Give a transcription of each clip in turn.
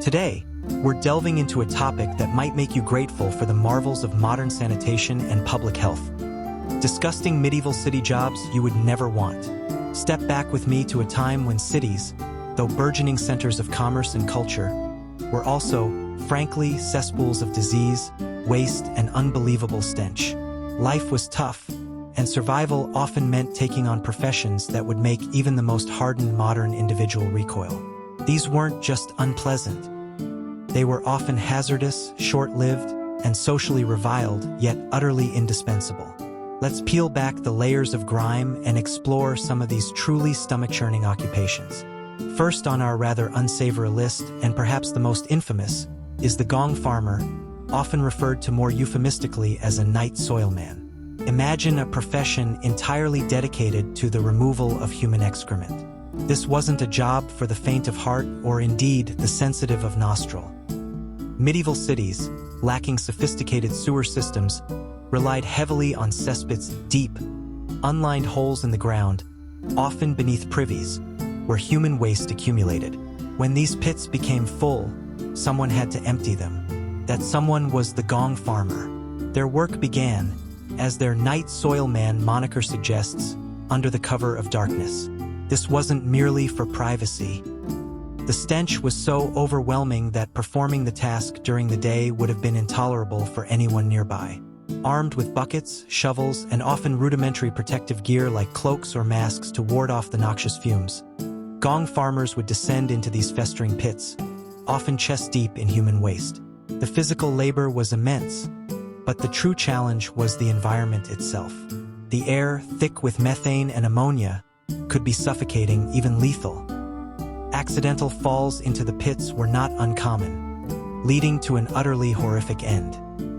Today, we're delving into a topic that might make you grateful for the marvels of modern sanitation and public health. Disgusting medieval city jobs you would never want. Step back with me to a time when cities, though burgeoning centers of commerce and culture, were also, frankly, cesspools of disease, waste, and unbelievable stench. Life was tough, and survival often meant taking on professions that would make even the most hardened modern individual recoil. These weren't just unpleasant. They were often hazardous, short-lived, and socially reviled, yet utterly indispensable. Let's peel back the layers of grime and explore some of these truly stomach-churning occupations. First on our rather unsavory list, and perhaps the most infamous, is the gong farmer, often referred to more euphemistically as a night soilman. Imagine a profession entirely dedicated to the removal of human excrement. This wasn't a job for the faint of heart or indeed the sensitive of nostril. Medieval cities, lacking sophisticated sewer systems, relied heavily on cesspits deep, unlined holes in the ground, often beneath privies, where human waste accumulated. When these pits became full, someone had to empty them. That someone was the gong farmer. Their work began, as their night soilman moniker suggests, under the cover of darkness. This wasn't merely for privacy. The stench was so overwhelming that performing the task during the day would have been intolerable for anyone nearby. Armed with buckets, shovels, and often rudimentary protective gear like cloaks or masks to ward off the noxious fumes, gong farmers would descend into these festering pits, often chest-deep in human waste. The physical labor was immense, but the true challenge was the environment itself. The air, thick with methane and ammonia, could be suffocating, even lethal. Accidental falls into the pits were not uncommon, leading to an utterly horrific end.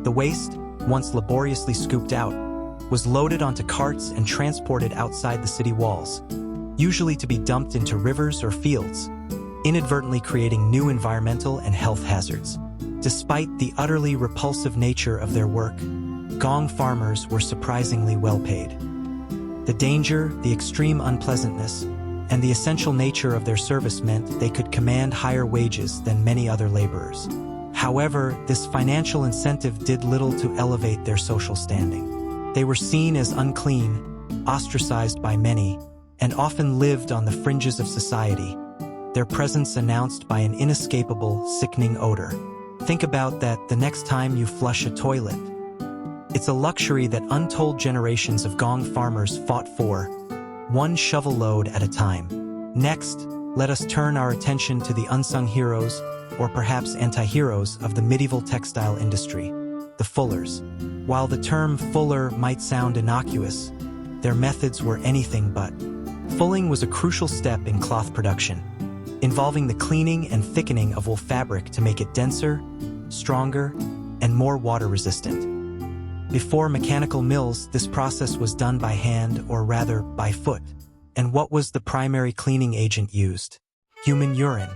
The waste, once laboriously scooped out, was loaded onto carts and transported outside the city walls, usually to be dumped into rivers or fields, inadvertently creating new environmental and health hazards. Despite the utterly repulsive nature of their work, gong farmers were surprisingly well paid. The danger, the extreme unpleasantness, and the essential nature of their service meant they could command higher wages than many other laborers. However, this financial incentive did little to elevate their social standing. They were seen as unclean, ostracized by many, and often lived on the fringes of society, their presence announced by an inescapable, sickening odor. Think about that the next time you flush a toilet. It's a luxury that untold generations of gong farmers fought for, one shovel load at a time. Next, let us turn our attention to the unsung heroes, or perhaps anti-heroes, of the medieval textile industry, the fullers. While the term fuller might sound innocuous, their methods were anything but. Fulling was a crucial step in cloth production, involving the cleaning and thickening of wool fabric to make it denser, stronger, and more water-resistant. Before mechanical mills, this process was done by hand, or rather, by foot. And what was the primary cleaning agent used? Human urine.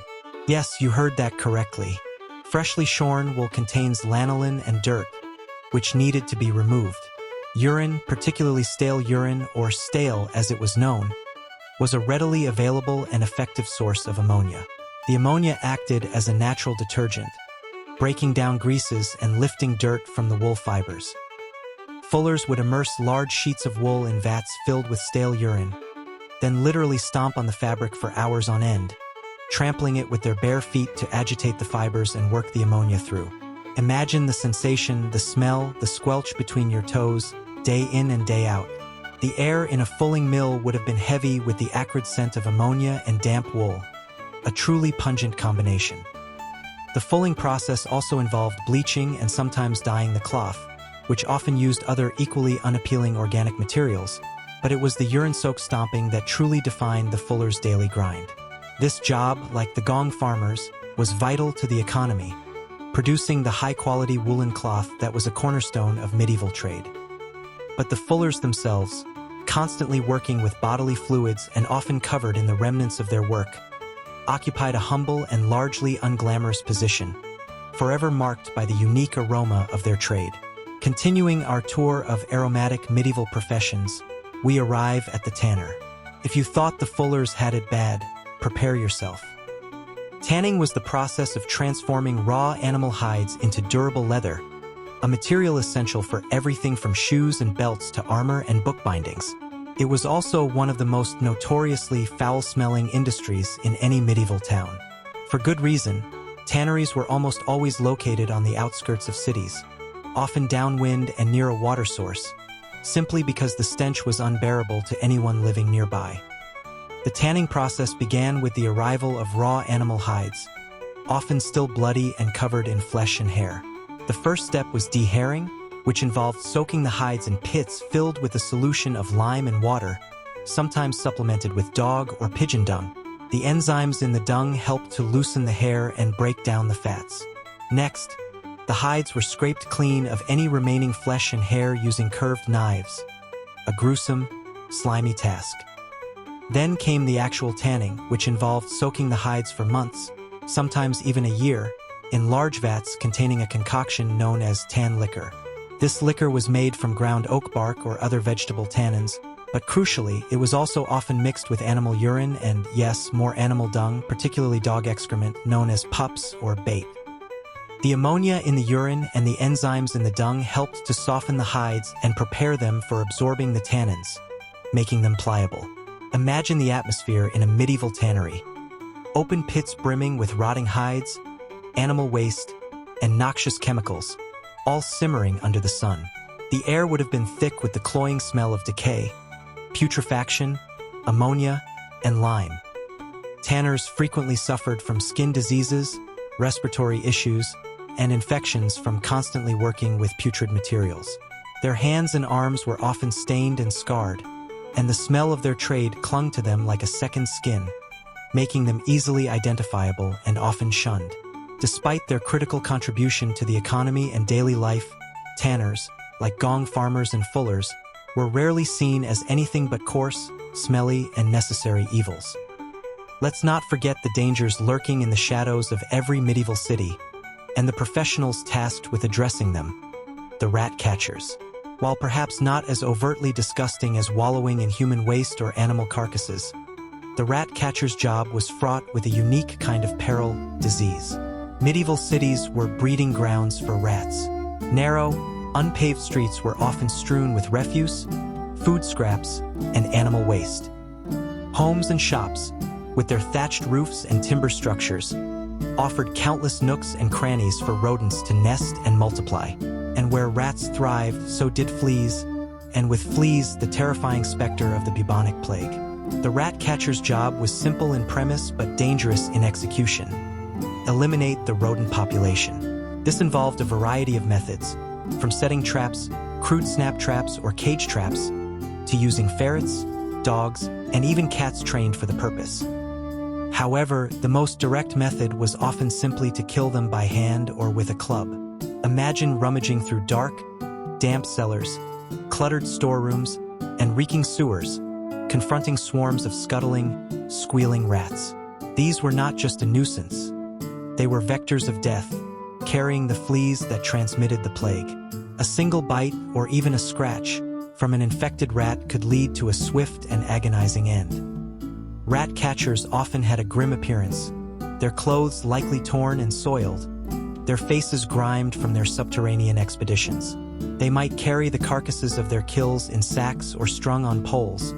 Yes, you heard that correctly. Freshly shorn wool contains lanolin and dirt, which needed to be removed. Urine, particularly stale urine, or stale as it was known, was a readily available and effective source of ammonia. The ammonia acted as a natural detergent, breaking down greases and lifting dirt from the wool fibers. Fullers would immerse large sheets of wool in vats filled with stale urine, then literally stomp on the fabric for hours on end, trampling it with their bare feet to agitate the fibers and work the ammonia through. Imagine the sensation, the smell, the squelch between your toes, day in and day out. The air in a fulling mill would have been heavy with the acrid scent of ammonia and damp wool, a truly pungent combination. The fulling process also involved bleaching and sometimes dyeing the cloth, which often used other equally unappealing organic materials, but it was the urine-soaked stomping that truly defined the fuller's daily grind. This job, like the gong farmers, was vital to the economy, producing the high-quality woolen cloth that was a cornerstone of medieval trade. But the fullers themselves, constantly working with bodily fluids and often covered in the remnants of their work, occupied a humble and largely unglamorous position, forever marked by the unique aroma of their trade. Continuing our tour of aromatic medieval professions, we arrive at the tanner. If you thought the fullers had it bad, prepare yourself. Tanning was the process of transforming raw animal hides into durable leather, a material essential for everything from shoes and belts to armor and bookbindings. It was also one of the most notoriously foul-smelling industries in any medieval town. For good reason, tanneries were almost always located on the outskirts of cities, often downwind and near a water source, simply because the stench was unbearable to anyone living nearby. The tanning process began with the arrival of raw animal hides, often still bloody and covered in flesh and hair. The first step was dehairing, which involved soaking the hides in pits filled with a solution of lime and water, sometimes supplemented with dog or pigeon dung. The enzymes in the dung helped to loosen the hair and break down the fats. Next, the hides were scraped clean of any remaining flesh and hair using curved knives, a gruesome, slimy task. Then came the actual tanning, which involved soaking the hides for months, sometimes even a year, in large vats containing a concoction known as tan liquor. This liquor was made from ground oak bark or other vegetable tannins, but crucially, it was also often mixed with animal urine and, yes, more animal dung, particularly dog excrement, known as pups or bait. The ammonia in the urine and the enzymes in the dung helped to soften the hides and prepare them for absorbing the tannins, making them pliable. Imagine the atmosphere in a medieval tannery. Open pits brimming with rotting hides, animal waste, and noxious chemicals, all simmering under the sun. The air would have been thick with the cloying smell of decay, putrefaction, ammonia, and lime. Tanners frequently suffered from skin diseases, respiratory issues, and infections from constantly working with putrid materials. Their hands and arms were often stained and scarred, and the smell of their trade clung to them like a second skin, making them easily identifiable and often shunned. Despite their critical contribution to the economy and daily life, tanners, like gong farmers and fullers, were rarely seen as anything but coarse, smelly, and necessary evils. Let's not forget the dangers lurking in the shadows of every medieval city, and the professionals tasked with addressing them, the rat catchers. While perhaps not as overtly disgusting as wallowing in human waste or animal carcasses, the rat catcher's job was fraught with a unique kind of peril, disease. Medieval cities were breeding grounds for rats. Narrow, unpaved streets were often strewn with refuse, food scraps, and animal waste. Homes and shops, with their thatched roofs and timber structures, offered countless nooks and crannies for rodents to nest and multiply. And where rats thrived, so did fleas, and with fleas, the terrifying specter of the bubonic plague. The rat catcher's job was simple in premise but dangerous in execution. Eliminate the rodent population. This involved a variety of methods, from setting traps, crude snap traps or cage traps, to using ferrets, dogs, and even cats trained for the purpose. However, the most direct method was often simply to kill them by hand or with a club. Imagine rummaging through dark, damp cellars, cluttered storerooms, and reeking sewers, confronting swarms of scuttling, squealing rats. These were not just a nuisance. They were vectors of death, carrying the fleas that transmitted the plague. A single bite or even a scratch from an infected rat could lead to a swift and agonizing end. Rat catchers often had a grim appearance, their clothes likely torn and soiled, their faces grimed from their subterranean expeditions. They might carry the carcasses of their kills in sacks or strung on poles,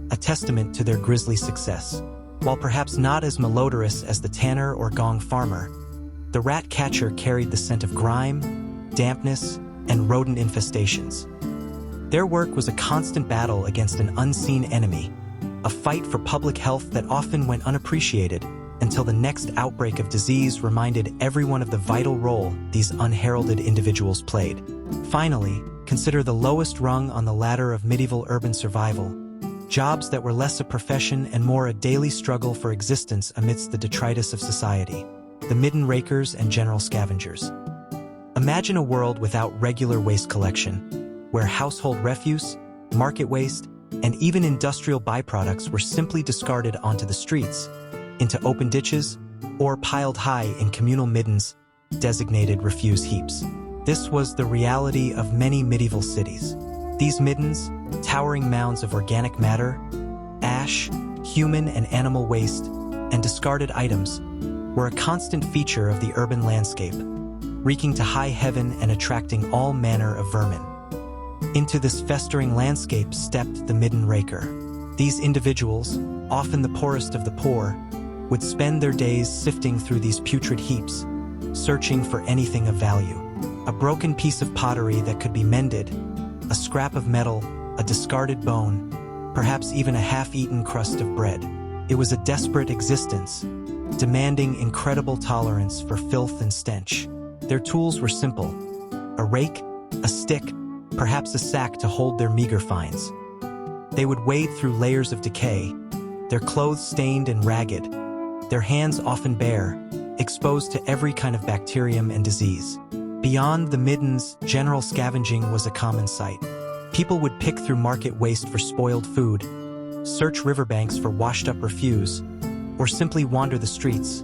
a testament to their grisly success. While perhaps not as malodorous as the tanner or gong farmer, the rat catcher carried the scent of grime, dampness, and rodent infestations. Their work was a constant battle against an unseen enemy, a fight for public health that often went unappreciated until the next outbreak of disease reminded everyone of the vital role these unheralded individuals played. Finally, consider the lowest rung on the ladder of medieval urban survival, jobs that were less a profession and more a daily struggle for existence amidst the detritus of society, the midden rakers and general scavengers. Imagine a world without regular waste collection, where household refuse, market waste, and even industrial byproducts were simply discarded onto the streets, into open ditches, or piled high in communal middens, designated refuse heaps. This was the reality of many medieval cities. These middens, towering mounds of organic matter, ash, human and animal waste, and discarded items, were a constant feature of the urban landscape, reeking to high heaven and attracting all manner of vermin. Into this festering landscape stepped the midden raker. These individuals, often the poorest of the poor, would spend their days sifting through these putrid heaps, searching for anything of value. A broken piece of pottery that could be mended, a scrap of metal, a discarded bone, perhaps even a half-eaten crust of bread. It was a desperate existence, demanding incredible tolerance for filth and stench. Their tools were simple: a rake, a stick, perhaps a sack to hold their meager finds. They would wade through layers of decay, their clothes stained and ragged, their hands often bare, exposed to every kind of bacterium and disease. Beyond the middens, general scavenging was a common sight. People would pick through market waste for spoiled food, search riverbanks for washed-up refuse, or simply wander the streets,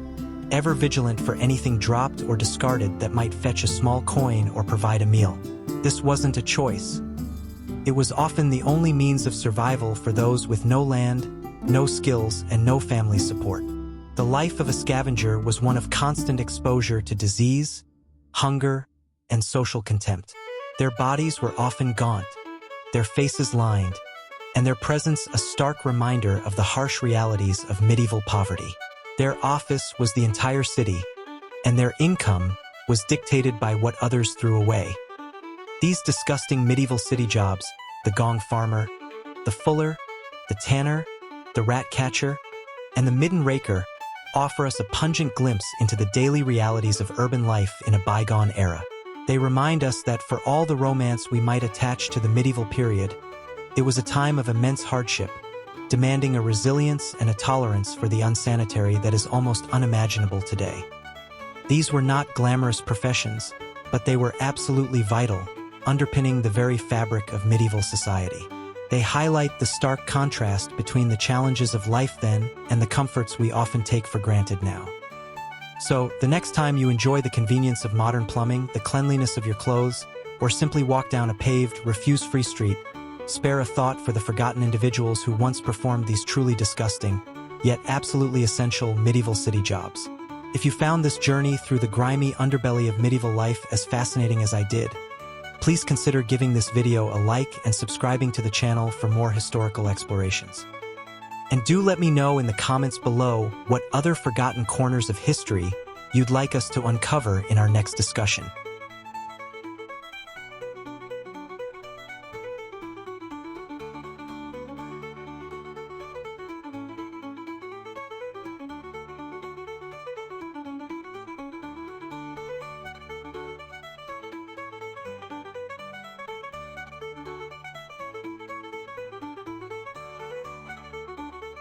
ever vigilant for anything dropped or discarded that might fetch a small coin or provide a meal. This wasn't a choice. It was often the only means of survival for those with no land, no skills, and no family support. The life of a scavenger was one of constant exposure to disease, hunger, and social contempt. Their bodies were often gaunt, their faces lined, and their presence a stark reminder of the harsh realities of medieval poverty. Their office was the entire city, and their income was dictated by what others threw away. These disgusting medieval city jobs, the gong farmer, the fuller, the tanner, the rat catcher, and the midden raker, offer us a pungent glimpse into the daily realities of urban life in a bygone era. They remind us that for all the romance we might attach to the medieval period, it was a time of immense hardship, demanding a resilience and a tolerance for the unsanitary that is almost unimaginable today. These were not glamorous professions, but they were absolutely vital, underpinning the very fabric of medieval society. They highlight the stark contrast between the challenges of life then and the comforts we often take for granted now. So, the next time you enjoy the convenience of modern plumbing, the cleanliness of your clothes, or simply walk down a paved, refuse-free street, spare a thought for the forgotten individuals who once performed these truly disgusting, yet absolutely essential medieval city jobs. If you found this journey through the grimy underbelly of medieval life as fascinating as I did, please consider giving this video a like and subscribing to the channel for more historical explorations. And do let me know in the comments below what other forgotten corners of history you'd like us to uncover in our next discussion.